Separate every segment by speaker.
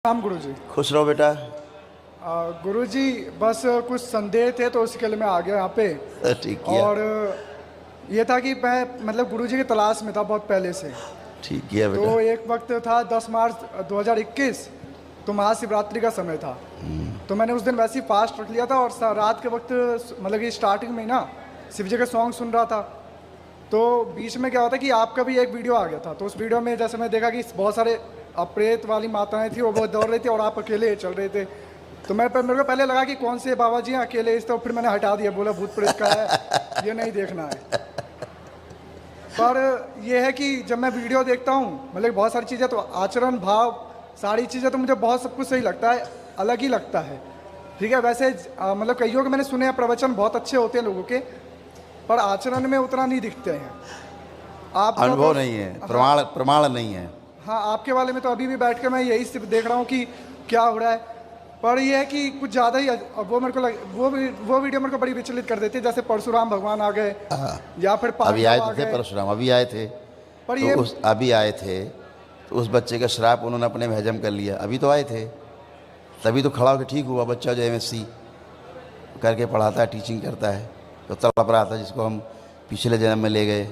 Speaker 1: राम गुरु जी।
Speaker 2: खुश रहो बेटा।
Speaker 1: गुरु जी बस कुछ संदेह थे तो उसके लिए मैं आ गया यहाँ पे।
Speaker 2: ठीक किया।
Speaker 1: और ये था कि मैं मतलब गुरु जी की तलाश में था बहुत पहले से।
Speaker 2: ठीक किया बेटा।
Speaker 1: तो एक वक्त था 10 मार्च 2021, तो महाशिवरात्रि का समय था। तो मैंने उस दिन वैसे ही फास्ट रख लिया था और रात के वक्त मतलब कि स्टार्टिंग में ही ना शिव जी के सॉन्ग सुन रहा था। तो बीच में क्या होता है कि आपका भी एक वीडियो आ गया था। तो उस वीडियो में जैसे मैं देखा कि बहुत सारे प्रेत वाली माताएं थी, वो बहुत दौड़ रही थी और आप अकेले चल रहे थे। तो मेरे को पहले लगा कि कौन से बाबा जी हैं अकेले इस, तो फिर मैंने हटा दिया, बोला भूत प्रेत का है ये नहीं देखना है। पर यह है कि जब मैं वीडियो देखता हूँ मतलब बहुत सारी चीज़ें, तो आचरण भाव सारी चीज़ें तो मुझे बहुत सब कुछ सही लगता है, अलग ही लगता है। ठीक है, वैसे मतलब कईयों के मैंने सुने हैं प्रवचन बहुत अच्छे होते हैं लोगों के, पर आचरण में उतना नहीं दिखते हैं। आप
Speaker 2: अनुभव नहीं है, प्रमाण नहीं है।
Speaker 1: हाँ, आपके वाले में तो अभी भी बैठ के मैं यही सिर्फ देख रहा हूँ कि क्या हो रहा है। पर यह है कि कुछ ज़्यादा ही वो मेरे को वो वीडियो मेरे को बड़ी विचलित कर देती है। जैसे परशुराम भगवान आ गए या फिर
Speaker 2: अभी आए थे परशुराम, अभी आए थे।
Speaker 1: पर
Speaker 2: तो
Speaker 1: ये
Speaker 2: अभी आए थे तो उस बच्चे का श्राप उन्होंने अपने में हजम कर लिया। अभी तो आए थे, तभी तो खड़ा होकर ठीक हुआ। बच्चा जो MSc करके पढ़ाता है, टीचिंग करता है, तो तड़प रहा था जिसको हम पिछले जन्म में ले गए।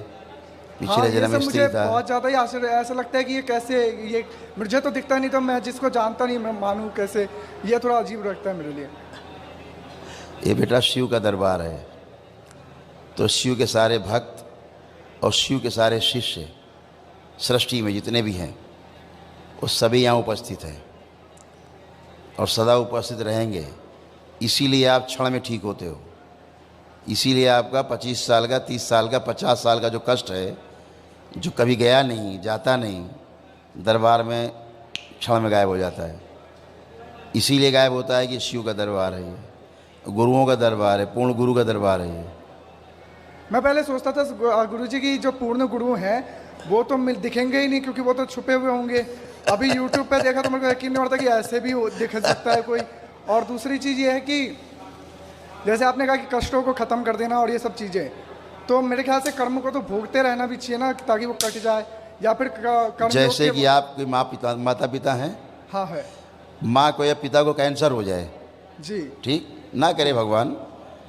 Speaker 2: पिछले जन्म में स्त्री था।
Speaker 1: बहुत ज़्यादा ही आश्चर्य ऐसा लगता है कि ये कैसे, ये मुझे तो दिखता नहीं, तो मैं जिसको जानता नहीं मैं मानूँ कैसे, ये थोड़ा अजीब लगता है मेरे लिए।
Speaker 2: ये बेटा शिव का दरबार है, तो शिव के सारे भक्त और शिव के सारे शिष्य सृष्टि में जितने भी हैं वो सभी यहाँ उपस्थित हैं और सदा उपस्थित रहेंगे। इसीलिए आप क्षण में ठीक होते हो। इसीलिए आपका 25 साल का, 30 साल का, 50 साल का जो कष्ट है, जो कभी गया नहीं, जाता नहीं, दरबार में क्षण में गायब हो जाता है। इसीलिए गायब होता है कि शिव का दरबार है, ये गुरुओं का दरबार है, पूर्ण गुरु का दरबार है ये।
Speaker 1: मैं पहले सोचता था गुरु जी की जो पूर्ण गुरु हैं वो तो दिखेंगे ही नहीं, क्योंकि वो तो छुपे हुए होंगे। अभी YouTube पे देखा तो मेरे को यकीन नहीं होता कि ऐसे भी दिख सकता है कोई। और दूसरी चीज़ ये है कि जैसे आपने कहा कि कष्टों को ख़त्म कर देना और ये सब चीज़ें, तो मेरे ख्याल से कर्म को तो भोगते रहना भी चाहिए ना, ताकि वो कट जाए। या फिर कर्म
Speaker 2: जैसे कि आपके माता पिता हैं।
Speaker 1: हाँ है।
Speaker 2: माँ को या पिता को कैंसर हो जाए
Speaker 1: जी,
Speaker 2: ठीक ना करे भगवान,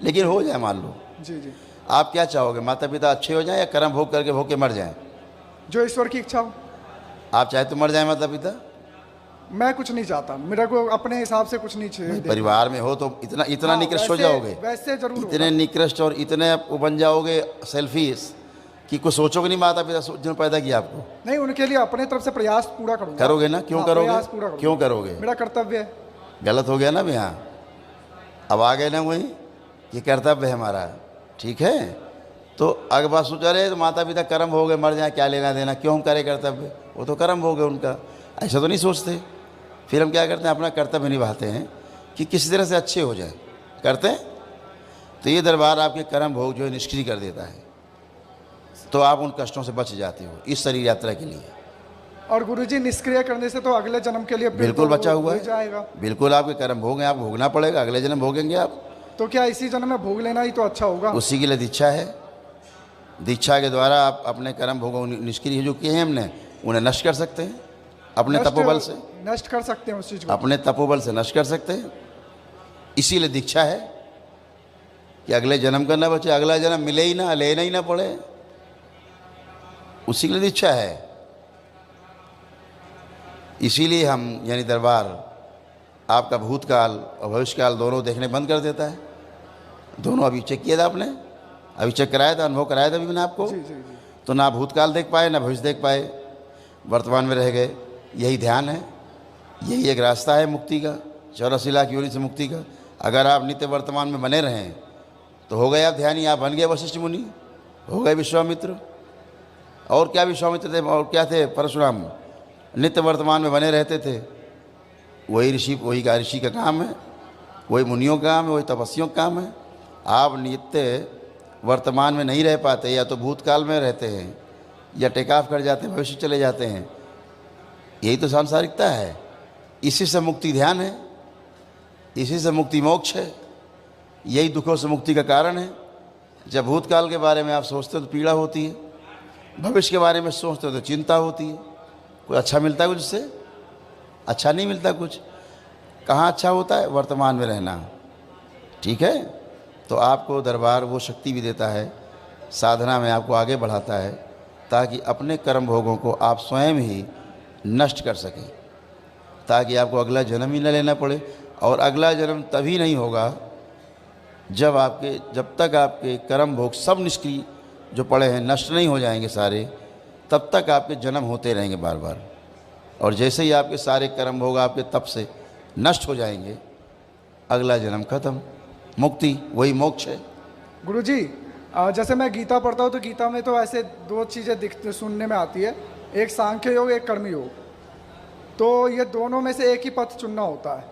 Speaker 2: लेकिन हो जाए मान लो,
Speaker 1: जी जी,
Speaker 2: आप क्या चाहोगे? माता पिता अच्छे हो जाएं या कर्म भोग करके भोग के मर जाएं?
Speaker 1: जो ईश्वर की इच्छा हो।
Speaker 2: आप चाहे तो मर जाए माता पिता?
Speaker 1: मैं कुछ नहीं चाहता, मेरे को अपने हिसाब से कुछ नहीं चाहिए।
Speaker 2: परिवार में हो तो इतना
Speaker 1: हाँ,
Speaker 2: निकृष्ट हो जाओगे,
Speaker 1: वैसे जरूर
Speaker 2: इतने निकृष्ट और इतने वो बन जाओगे सेल्फिश कि कुछ सोचोगे नहीं माता पिता जिन्होंने पैदा किया आपको।
Speaker 1: नहीं, उनके लिए अपने तरफ से प्रयास पूरा करूंगा।
Speaker 2: करोगे ना? क्यों करोगे?
Speaker 1: प्रयास पूरा करूंगा।
Speaker 2: क्यों करोगे?
Speaker 1: मेरा कर्तव्य है।
Speaker 2: गलत हो गया ना यहाँ, अब आ गए ना वही कि कर्तव्य है हमारा। ठीक है, तो अगर बात सोचा रहे तो माता पिता कर्म हो गए, मर जाए, क्या लेना देना, क्यों हम करें कर्तव्य? वो तो कर्म हो गए उनका, ऐसा तो नहीं सोचते। फिर हम क्या करते हैं? अपना कर्तव्य निभाते हैं कि किसी तरह से अच्छे हो जाए, करते हैं। तो ये दरबार आपके कर्म भोग जो है निष्क्रिय कर देता है, तो आप उन कष्टों से बच जाते हो इस शरीर यात्रा के लिए।
Speaker 1: और गुरुजी निष्क्रिय करने से तो अगले जन्म के लिए
Speaker 2: बिल्कुल बचा हुआ है,
Speaker 1: जाएगा।
Speaker 2: बिल्कुल आपके कर्म भोग हैं, आप भोगना पड़ेगा, अगले जन्म भोगेंगे आप।
Speaker 1: तो क्या इसी जन्म में भोग लेना ही तो अच्छा होगा?
Speaker 2: उसी के लिए दीक्षा है। दीक्षा के द्वारा आप अपने कर्म भोगों निष्क्रिय जो किए हैं हमने, उन्हें नष्ट कर सकते हैं अपने तपोबल से।
Speaker 1: नष्ट कर सकते हैं उस चीज को,
Speaker 2: अपने तपोबल से नष्ट कर सकते हैं। इसीलिए दीक्षा है कि अगले जन्म का ना बचे, अगला जन्म मिले ही ना, लेना ही ना पड़े, उसी के लिए दीक्षा है। इसीलिए हम यानी दरबार आपका भूतकाल और भविष्यकाल दोनों देखने बंद कर देता है। दोनों अभी चेक किया था आपने, अभी चेक कराया था, अनुभव कराया था अभी मैंने आपको।
Speaker 1: जी, जी, जी।
Speaker 2: तो ना भूतकाल देख पाए ना भविष्य देख पाए, वर्तमान में रह गए। यही ध्यान है, यही एक रास्ता है मुक्ति का, 84 लाख योनि से मुक्ति का। अगर आप नित्य वर्तमान में बने रहें तो हो गए आप ध्यानी, आप बन गए वशिष्ठ मुनि, हो गए विश्वामित्र। और क्या विश्वामित्र थे और क्या थे परशुराम? नित्य वर्तमान में बने रहते थे। वही ऋषि का काम है, वही मुनियों का काम है, वही तपस्वियों का काम है। आप नित्य वर्तमान में नहीं रह पाते, या तो भूतकाल में रहते हैं या टेक ऑफ कर जाते हैं, भविष्य चले जाते हैं। यही तो सांसारिकता है। इसी से मुक्ति ध्यान है, इसी से मुक्ति मोक्ष है, यही दुखों से मुक्ति का कारण है। जब भूतकाल के बारे में आप सोचते हो तो पीड़ा होती है, भविष्य के बारे में सोचते हो तो चिंता होती है। कोई अच्छा मिलता है कुछ इससे? अच्छा नहीं मिलता कुछ। कहाँ अच्छा होता है? वर्तमान में रहना। ठीक है, तो आपको दरबार वो शक्ति भी देता है, साधना में आपको आगे बढ़ाता है, ताकि अपने कर्म भोगों को आप स्वयं ही नष्ट कर सकें, ताकि आपको अगला जन्म ही न लेना पड़े। और अगला जन्म तभी नहीं होगा जब तक आपके कर्म भोग सब निष्क्रिय जो पड़े हैं नष्ट नहीं हो जाएंगे सारे, तब तक आपके जन्म होते रहेंगे बार बार। और जैसे ही आपके सारे कर्म भोग आपके तप से नष्ट हो जाएंगे, अगला जन्म खत्म, मुक्ति, वही मोक्ष है।
Speaker 1: गुरुजी, जैसे मैं गीता पढ़ता हूँ तो गीता में तो ऐसे दो चीज़ें दिखते सुनने में आती है, एक सांख्य योग, एक कर्म योग। तो ये दोनों में से एक ही पथ चुनना होता है।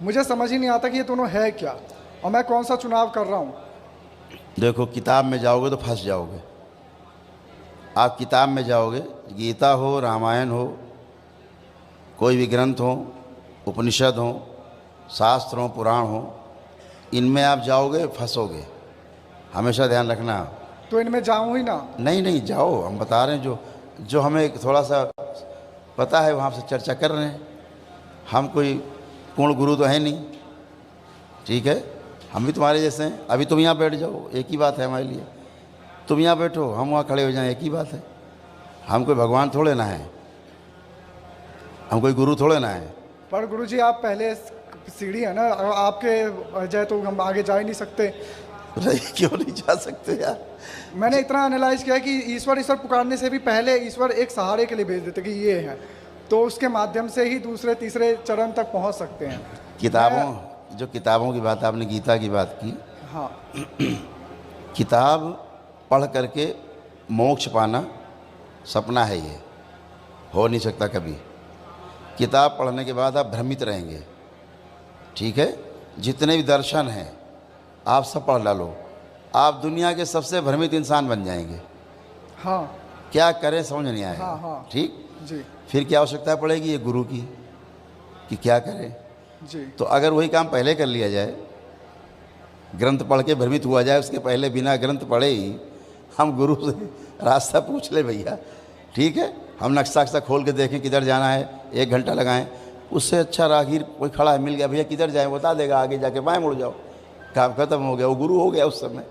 Speaker 1: मुझे समझ ही नहीं आता कि ये दोनों है क्या और मैं कौन सा चुनाव कर रहा हूँ।
Speaker 2: देखो, किताब में जाओगे तो फंस जाओगे। आप किताब में जाओगे, गीता हो, रामायण हो, कोई भी ग्रंथ हो, उपनिषद हो, शास्त्र हो, पुराण हो, इनमें आप जाओगे फंसोगे। हमेशा ध्यान रखना।
Speaker 1: तो इनमें जाऊँ ही ना?
Speaker 2: नहीं जाओ, हम बता रहे हैं जो हमें थोड़ा सा पता है वहाँ से चर्चा कर रहे हैं। हम कोई पूर्ण गुरु तो है नहीं, ठीक है, हम भी तुम्हारे जैसे हैं। अभी तुम यहाँ बैठ जाओ, एक ही बात है हमारे लिए। तुम यहाँ बैठो, हम वहाँ खड़े हो जाएं, एक ही बात है। हम कोई भगवान थोड़े ना है, हम कोई गुरु थोड़े ना है।
Speaker 1: पर गुरुजी आप पहले सीढ़ी है ना, आपके जाए तो हम आगे जा ही नहीं सकते।
Speaker 2: क्यों नहीं जा सकते यार?
Speaker 1: मैंने इतना एनालाइज किया कि ईश्वर पुकारने से भी पहले ईश्वर एक सहारे के लिए भेज देते कि ये है, तो उसके माध्यम से ही दूसरे तीसरे चरण तक पहुंच सकते हैं।
Speaker 2: किताबों की बात, आपने गीता की बात की।
Speaker 1: हाँ।
Speaker 2: किताब पढ़ करके मोक्ष पाना सपना है, ये हो नहीं सकता कभी। किताब पढ़ने के बाद आप भ्रमित रहेंगे, ठीक है। जितने भी दर्शन हैं आप सब पढ़ डालो, आप दुनिया के सबसे भ्रमित इंसान बन जाएंगे।
Speaker 1: हाँ।
Speaker 2: क्या करें समझ नहीं आएगा।
Speaker 1: हाँ।
Speaker 2: ठीक
Speaker 1: जी।
Speaker 2: फिर क्या आवश्यकता पड़ेगी ये गुरु की कि क्या करें।
Speaker 1: जी।
Speaker 2: तो अगर वही काम पहले कर लिया जाए, ग्रंथ पढ़ के भ्रमित हुआ जाए, उसके पहले बिना ग्रंथ पढ़े ही हम गुरु से रास्ता पूछ ले भैया, ठीक है, हम नक्शा खोल के देखें किधर जाना है, 1 घंटा लगाएं, उससे अच्छा राहगीर कोई खड़ा है मिल गया, भैया किधर जाएं बता देगा, आगे जाके बाएं मुड़ जाओ, काम खत्म हो गया, वो गुरु हो गया। उस समय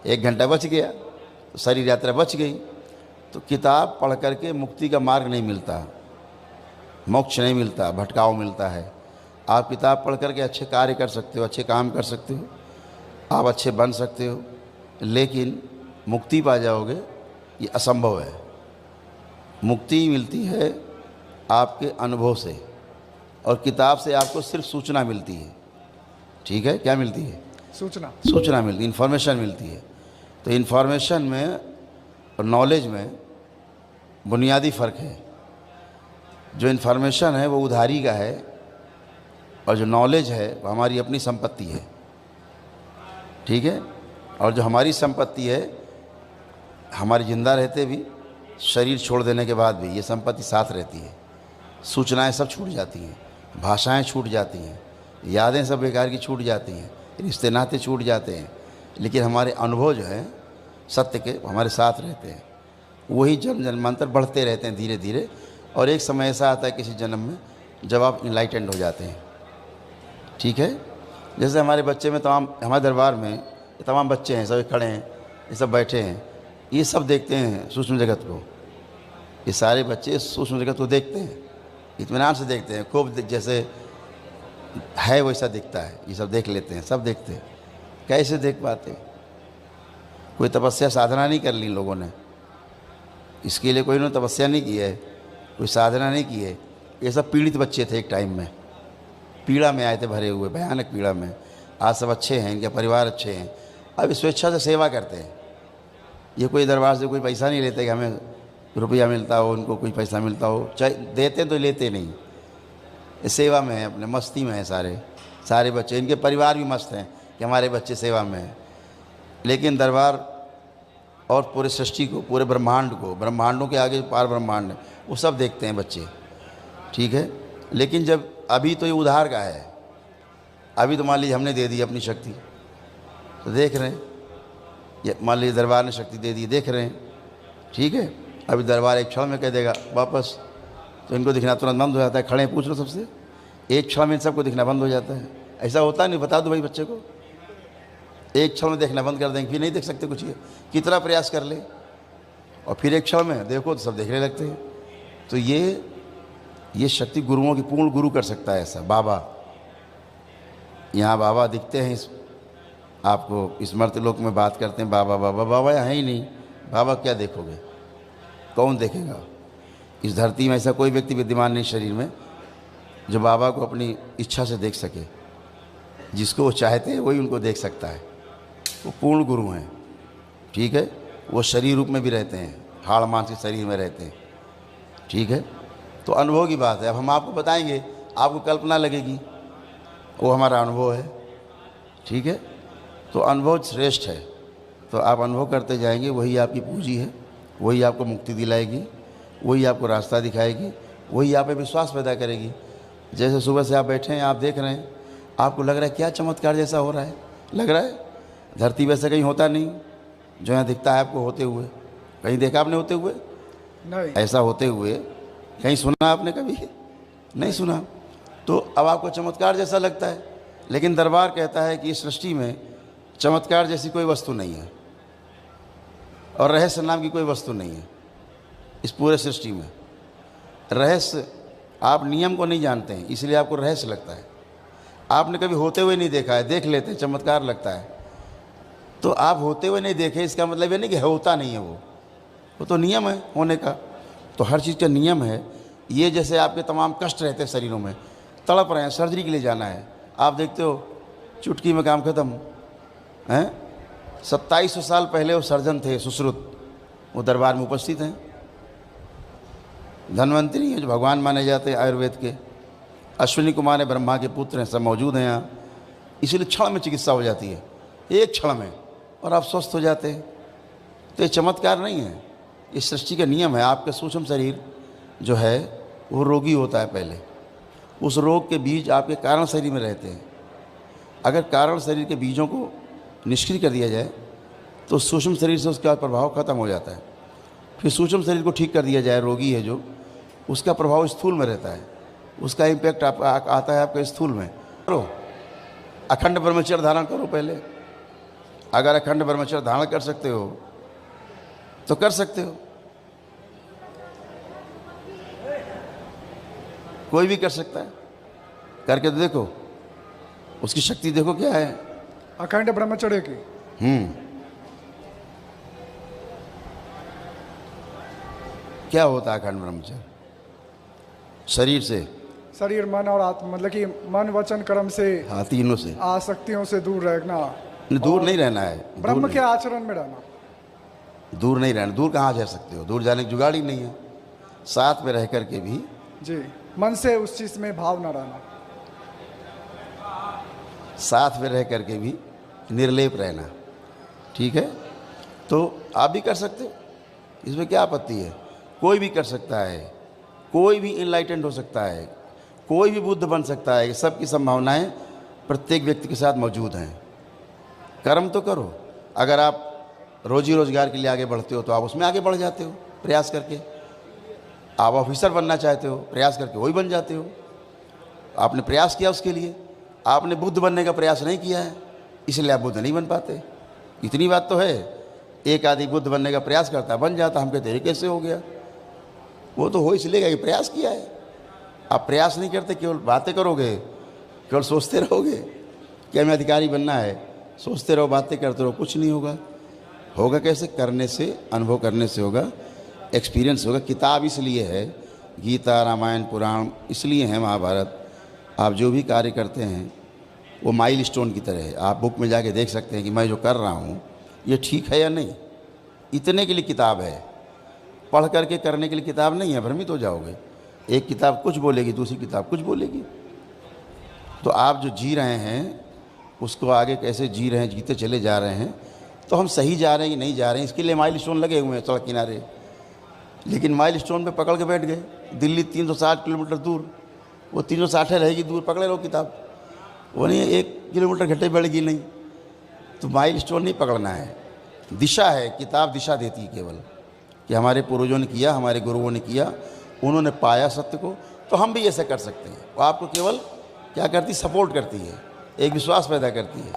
Speaker 2: 1 घंटा बच गया, तो शरीर यात्रा बच गई। तो किताब पढ़ करके मुक्ति का मार्ग नहीं मिलता, मोक्ष नहीं मिलता, भटकाव मिलता है। आप किताब पढ़ करके अच्छे कार्य कर सकते हो, अच्छे काम कर सकते हो, आप अच्छे बन सकते हो, लेकिन मुक्ति पा जाओगे ये असंभव है। मुक्ति मिलती है आपके अनुभव से, और किताब से आपको सिर्फ सूचना मिलती है, ठीक है। क्या मिलती है? सूचना मिलती है, इन्फॉर्मेशन मिलती है। तो इन्फॉर्मेशन में और नॉलेज में बुनियादी फ़र्क है। जो इन्फॉर्मेशन है वो उधारी का है, और जो नॉलेज है वो हमारी अपनी संपत्ति है, ठीक है। और जो हमारी संपत्ति है, हमारे ज़िंदा रहते भी, शरीर छोड़ देने के बाद भी ये संपत्ति साथ रहती है। सूचनाएं सब छूट जाती हैं, भाषाएं छूट जाती हैं, यादें सब बेकार की छूट जाती हैं, रिश्ते नाते छूट जाते हैं, लेकिन हमारे अनुभव जो है सत्य के हमारे साथ रहते हैं। वही जन्म जन्मांतर बढ़ते रहते हैं धीरे धीरे, और एक समय ऐसा आता है किसी जन्म में जब आप इनलाइटेंड हो जाते हैं, ठीक है। जैसे हमारे बच्चे में हमारे दरबार में तमाम बच्चे हैं, सब खड़े हैं, ये सब बैठे हैं, ये सब देखते हैं सूक्ष्म जगत को। ये सारे बच्चे सूक्ष्म जगत को देखते हैं, इत्मीनान से देखते हैं, खूब जैसे है वैसा दिखता है, ये सब देख लेते हैं, सब देखते हैं। कैसे देख पाते? कोई तपस्या साधना नहीं कर ली लोगों ने, इसके लिए कोई ने तपस्या नहीं की है, कोई साधना नहीं की है। ये सब पीड़ित बच्चे थे, एक टाइम में पीड़ा में आए थे, भरे हुए भयानक पीड़ा में। आज सब अच्छे हैं, इनके परिवार अच्छे हैं, अब स्वेच्छा से सेवा करते हैं। ये कोई दरबार से कोई पैसा नहीं लेते कि हमें रुपया मिलता हो, उनको कोई पैसा मिलता हो, चाहे देते तो लेते नहीं, ये सेवा में है, अपने मस्ती में है सारे बच्चे। इनके परिवार भी मस्त हैं कि हमारे बच्चे सेवा में हैं। लेकिन दरबार और पूरे सृष्टि को, पूरे ब्रह्मांड को, ब्रह्मांडों के आगे पार ब्रह्मांड है, वो सब देखते हैं बच्चे, ठीक है। लेकिन जब अभी तो ये उधार का है, अभी तो मान लीजिए हमने दे दी अपनी शक्ति, तो देख रहे हैं, ये मान लीजिए दरबार ने शक्ति दे दी, देख रहे हैं, ठीक है। अभी दरबार एक क्षण में कह देगा वापस, तो इनको दिखना तुरंत बंद हो जाता है। खड़े हैं, पूछ लो सबसे, एक क्षण में सबको दिखना बंद हो जाता है। ऐसा होता नहीं? बता दो भाई बच्चे को, एक क्षण में देखना बंद कर देंगे, फिर नहीं देख सकते कुछ। ये कितना प्रयास कर ले और फिर एक क्षण में देखो तो सब देखने लगते हैं। तो ये शक्ति गुरुओं की, पूर्ण गुरु कर सकता है ऐसा। बाबा, यहाँ बाबा दिखते हैं, इस आपको इस मर्त्यलोक में बात करते हैं बाबा बाबा, बाबा यहाँ ही नहीं। बाबा क्या देखोगे, कौन देखेगा? इस धरती में ऐसा कोई व्यक्ति विद्यमान नहीं शरीर में जो बाबा को अपनी इच्छा से देख सके। जिसको वो चाहते हैं वही उनको देख सकता है। वो पूर्ण गुरु हैं, ठीक है। वो शरीर रूप में भी रहते हैं, हाड़ मांस के शरीर में रहते हैं, ठीक है। तो अनुभव की बात है। अब हम आपको बताएंगे, आपको कल्पना लगेगी, वो हमारा अनुभव है, ठीक है। तो अनुभव श्रेष्ठ है, तो आप अनुभव करते जाएंगे, वही आपकी पूंजी है, वही आपको मुक्ति दिलाएगी, वही आपको रास्ता दिखाएगी, वही आप पे विश्वास पैदा करेगी। जैसे सुबह से आप बैठे हैं, आप देख रहे हैं, आपको लग रहा है क्या चमत्कार जैसा हो रहा है, लग रहा है धरती वैसे कहीं होता नहीं जो यहाँ दिखता है आपको होते हुए। कहीं देखा आपने होते हुए?
Speaker 1: नहीं।
Speaker 2: ऐसा होते हुए कहीं सुना आपने कभी? नहीं सुना। तो अब आपको चमत्कार जैसा लगता है, लेकिन दरबार कहता है कि इस सृष्टि में चमत्कार जैसी कोई वस्तु नहीं है और रहस्य नाम की कोई वस्तु नहीं है इस पूरे सृष्टि में। रहस्य, आप नियम को नहीं जानते हैं इसलिए आपको रहस्य लगता है। आपने कभी होते हुए नहीं देखा है, देख लेते हैं, चमत्कार लगता है। तो आप होते हुए नहीं देखे, इसका मतलब ये नहीं कि होता नहीं है, वो तो नियम है होने का। तो हर चीज़ का नियम है। ये जैसे आपके तमाम कष्ट रहते हैं शरीरों में, तड़प रहे हैं, सर्जरी के लिए जाना है, आप देखते हो चुटकी में काम खत्म हैं। 2700 साल पहले वो सर्जन थे सुश्रुत, वो दरबार में उपस्थित हैं। धन्वंतरी हैं जो भगवान माने जाते हैं आयुर्वेद के। अश्विनी कुमार है, ब्रह्मा के पुत्र हैं, सब मौजूद हैं यहाँ। इसीलिए क्षण में चिकित्सा हो जाती है, एक क्षण में, और आप स्वस्थ हो जाते हैं। तो ये चमत्कार नहीं है, इस सृष्टि का नियम है। आपका सूक्ष्म शरीर जो है वो रोगी होता है पहले, उस रोग के बीज आपके कारण शरीर में रहते हैं। अगर कारण शरीर के बीजों को निष्क्रिय कर दिया जाए तो सूक्ष्म शरीर से उसका प्रभाव खत्म हो जाता है। फिर सूक्ष्म शरीर को ठीक कर दिया जाए, रोगी है जो, उसका प्रभाव स्थूल में रहता है, उसका इम्पैक्ट आता है आपके स्थूल में। करो अखंड ब्रह्मचर्य धारण करो पहले। अगर अखंड ब्रह्मचर्य धारण कर सकते हो तो कर सकते हो, कोई भी कर सकता है। करके तो देखो, उसकी शक्ति देखो क्या है।
Speaker 1: अखंड ब्रह्मचर्य की
Speaker 2: क्या होता है अखंड ब्रह्मचर्य? शरीर से,
Speaker 1: शरीर मन और आत्मा, मतलब कि मन वचन कर्म से,
Speaker 2: हाँ, तीनों से,
Speaker 1: आसक्तियों से दूर रहना।
Speaker 2: दूर नहीं रहना है,
Speaker 1: ब्रह्म के आचरण में रहना।
Speaker 2: दूर नहीं रहना। दूर कहाँ जा सकते हो, दूर जाने की जुगाड़ ही नहीं है। साथ में रह करके भी
Speaker 1: जी, मन से उस चीज में भाव न रहना,
Speaker 2: साथ में रह करके भी निर्लेप रहना, ठीक है। तो आप भी कर सकते हो, इसमें क्या आपत्ति है? कोई भी कर सकता है, कोई भी इनलाइटेंड हो सकता है, कोई भी बुद्ध बन सकता है। सबकी संभावनाएं प्रत्येक व्यक्ति के साथ मौजूद हैं। कर्म तो करो। अगर आप रोजी रोजगार के लिए आगे बढ़ते हो तो आप उसमें आगे बढ़ जाते हो प्रयास करके। आप ऑफिसर बनना चाहते हो, प्रयास करके वही बन जाते हो। आपने प्रयास किया उसके लिए, आपने बुद्ध बनने का प्रयास नहीं किया है, इसलिए आप बुद्ध नहीं बन पाते। इतनी बात तो है। एक आदमी बुद्ध बनने का प्रयास करता है, बन जाता। हम कहते हैं कैसे हो गया? वो तो हो इसलिए कि प्रयास किया है। आप प्रयास नहीं करते, केवल बातें करोगे, केवल सोचते रहोगे कि हमें अधिकारी बनना है, सोचते रहो, बातें करते रहो, कुछ नहीं होगा। होगा कैसे? करने से, अनुभव करने से होगा, एक्सपीरियंस होगा। किताब इसलिए है, गीता, रामायण, पुराण इसलिए है, महाभारत। आप जो भी कार्य करते हैं वो माइल स्टोन की तरह है। आप बुक में जाके देख सकते हैं कि मैं जो कर रहा हूँ ये ठीक है या नहीं। इतने के लिए किताब है, पढ़ करके करने के लिए किताब नहीं है। भ्रमित हो जाओगे। एक किताब कुछ बोलेगी, दूसरी किताब कुछ बोलेगी। तो आप जो जी रहे हैं उसको आगे कैसे जी रहे हैं, जीते चले जा रहे हैं। तो हम सही जा रहे हैं कि नहीं जा रहे हैं, इसके लिए माइल स्टोन लगे हुए हैं सड़क किनारे। लेकिन माइल स्टोन पे पकड़ के बैठ गए। दिल्ली 360 किलोमीटर दूर, वो 360 रहेगी दूर, पकड़े रहो किताब। वो नहीं 1 किलोमीटर घटे बढ़ेगी नहीं। तो माइल स्टोन नहीं पकड़ना है, दिशा है। किताब दिशा देती है केवल, कि हमारे पूर्वजों ने किया, हमारे गुरुओं ने किया, उन्होंने पाया सत्य को, तो हम भी ऐसा कर सकते हैं। वो आपको केवल क्या करती, सपोर्ट करती है, एक विश्वास पैदा करती है।